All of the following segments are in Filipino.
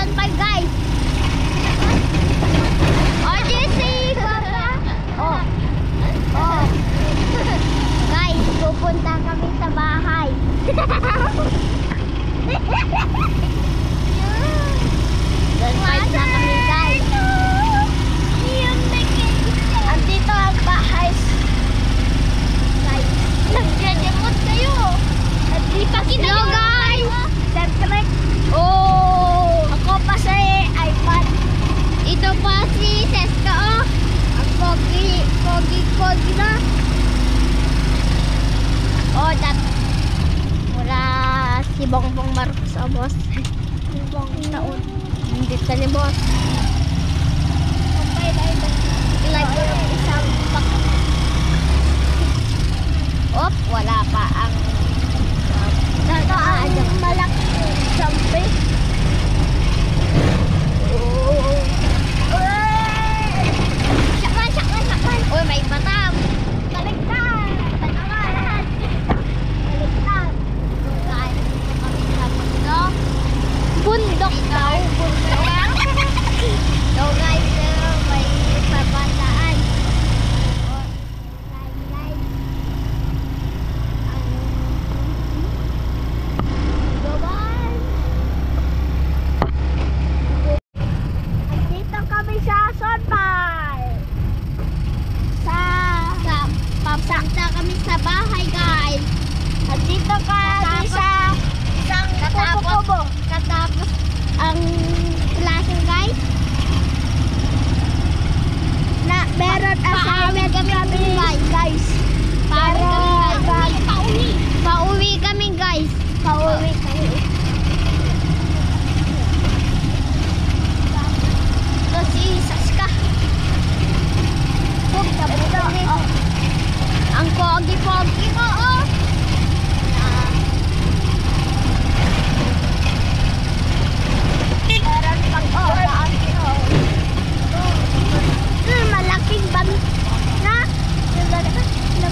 Season 5 guys. Oh, GC! Oh. Oh. Guys, pupunta kami sa bahay. Season 5 na kami guys. Andito ang bahay. Guys, nagdademot kayo. Ipakita nyo guys. Siyempre. Oh, ako pa si iPad. Ito pa si Seska. Oh, ang pogi na. Oh, wala si Bongbong Marcos o boss. Bongbong taon. Hindi ka ni boss. Like ko ng isang baka. Op, wala pa ang ito ang malaki sampay. Oh. Sakman. Uy, may batam. Baliktad. Baliktad. Kain kami sa bundok. Bundok daw. So guys, may pabataan. Papunta kami sa bahay guys. At dito kami sa isang kubo. Katapos ang klase guys. Na meron assignment kami guys. Pauwi kami guys. Pauwi kami. Ito si Saska. Ang pogi-pogi ko, oh. Meron pang daan ito. Malaking ban na.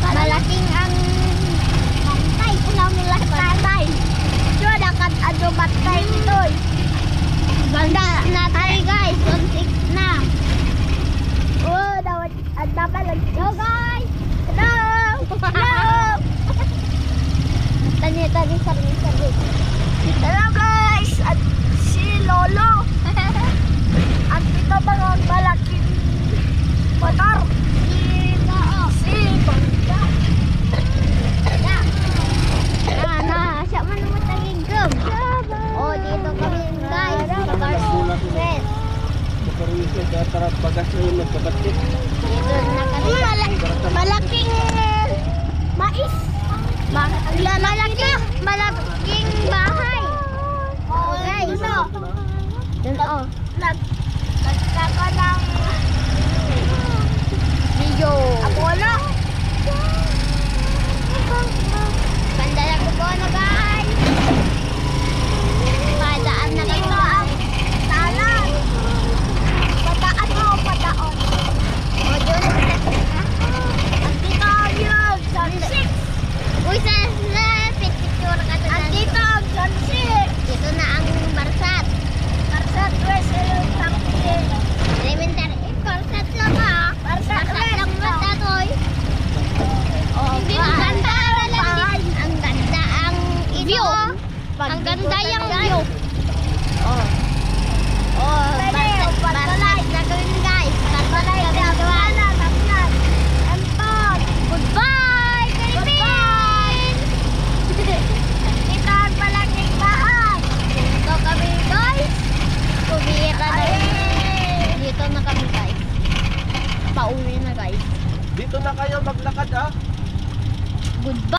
Malaking ang bantay. Malaking bantay. Diyo, dakat adyo bantay ito. Banda na tayo guys. Suntik na. Oh, dapat lang. Yo guys. Hello! Tani, sabi. Hello guys! At si Lolo. At ito mga malaking motor. Si Bangga. Siya man naman tagigam. Oh, dito kami guys. Yes. Dito na kami. Malaking mais. Malaking bahay. Oh, guys. Dun, oh. Nagkaka ng video. Apollo. Ganda lang ko na guys. Padaan na kayo. Ito ang talan. Pataon. O, dun. Uy, sa picture ka doon. Andito ang Johnson. Dito na ang Barsat. Barsat West Elementary. Barsat lang ha. Barsat lang mata toy. Oh, ang ganda ang ganda ang view. Ang ganda yung view. Oh. Oh, Barsat na gawin guys. Barsat na gawin. Goodbye, Philippines! Ito ang malaking bahay. Dito kami guys. Kumira na. Dito na kami guys. Pauwi na guys. Dito na kayo maglakad ah. Goodbye.